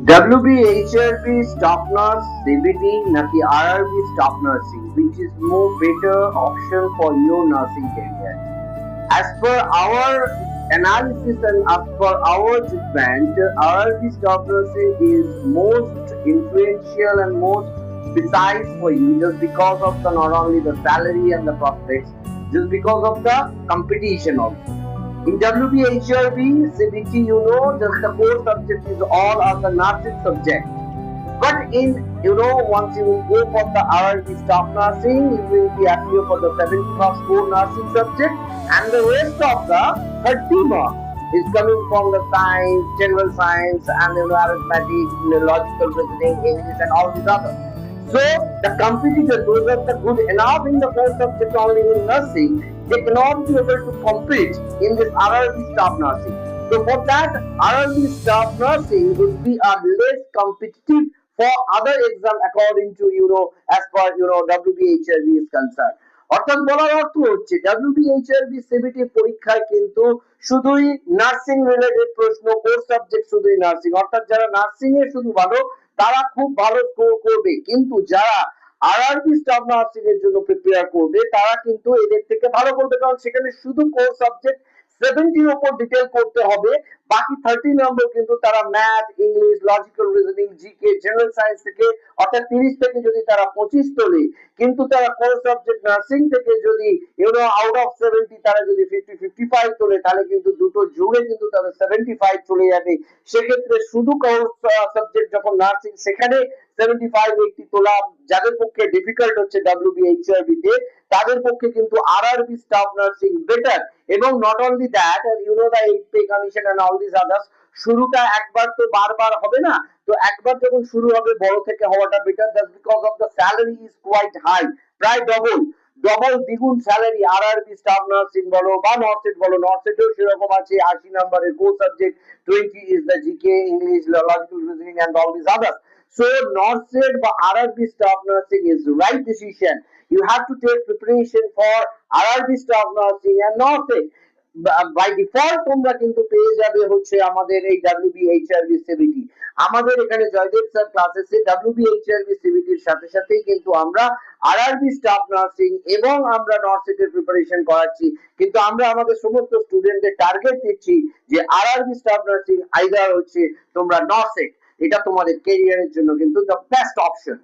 WBHRB staff nurse CBT naki RRB staff nursing, which is more better option for your nursing career. As per our analysis and as per our judgment, RRB staff nursing is most influential and most precise for you, just because of the not only the salary and the prospects, just because of the competition also. In WBHRB, CBT, just the core subject is all of the nursing subject. But once you will go for the RRB staff nursing, you will be appear for the 70 marks core nursing subject, and the rest of the 30 marks is coming from the science, general science, and arithmetic, logical reasoning, English, and all these others. So the competitors, those are the good enough in the core subject only in nursing, they cannot be able to compete in this RRB staff nursing. So for that, RRB staff nursing will be a less competitive for other exam according to as per WBHRB is concerned. অর্থাৎ বলার অর্থ হচ্ছে WBHRB CBT পরীক্ষায় কিন্তু শুধুই nursing related প্রশ্ন, core subject শুধুই nursing, অর্থাৎ যারা নার্সিং এ শুধু ভালো তারা খুব ভালো স্কোর করবে, কিন্তু যারা RRB স্টাফ নার্সিং এর জন্য প্রিপেয়ার করবে তারা কিন্তু এদের থেকে ভালো করবে, কারণ সেখানে শুধু কোর সাবজেক্ট 70 এর উপর ডিটেইল করতে হবে, বাকি 30 নম্বর কিন্তু তারা math, English, logical reasoning, GK, general science থেকে অর্থাৎ 30 থেকে যদি তারা 25 তোলে, কিন্তু তারা কোর সাবজেক্ট নার্সিং থেকে যদি আউট অফ 70 তারা যদি 55 তোলে, তাহলে কিন্তু দুটো জুড়ে কিন্তু তাদের 75 চলে যাবে। সেক্ষেত্রে শুধু কোর সাবজেক্ট যখন নার্সিং, সেখানে 75-80 তোলা যাদের পক্ষে ডিফিকাল্ট হচ্ছে WBHRB তে, তাদের পক্ষে কিন্তু RRB স্টাফ নার্সিং বেটার। এবং not only that, the 8 pay commission and all these others, শুরুটা একবার তো বারবার হবে না, তো একবার যখন শুরু হবে বড় থেকে হওয়াটা better, just because of the salary is quite high, প্রায় ডবল দ্বিগুণ স্যালারি RRB স্টাফ নার্সিং বলো বা নর্সেট বলো, নর্সেটেও সেরকম আছে 80 নম্বরের core subject, 20 is the GK, English, logical reasoning and all these others. So NORCET বা RRB staff nursing is the right decision. You have to take preparation for RRB staff nursing and NORCET. By default তোমরা কিন্তু পেয়ে যাবে হচ্ছে আমাদের এই WBHRB CBT। আমাদের এখানে জয়দেব স্যার ক্লাসেসে WBHRB CBT এর সাথে সাথেই কিন্তু আমরা RRB স্টাফ নার্সিং এবং আমরা নর্সেট এর প্রিপারেশন করাচ্ছি, কিন্তু আমরা আমাদের সমস্ত স্টুডেন্টদের টার্গেট দিচ্ছি যে RRB স্টাফ নার্সিং আইদার হচ্ছে তোমরা নর্সেট, এটা তোমাদের ক্যারিয়ারের জন্য কিন্তু দ্য বেস্ট অপশন।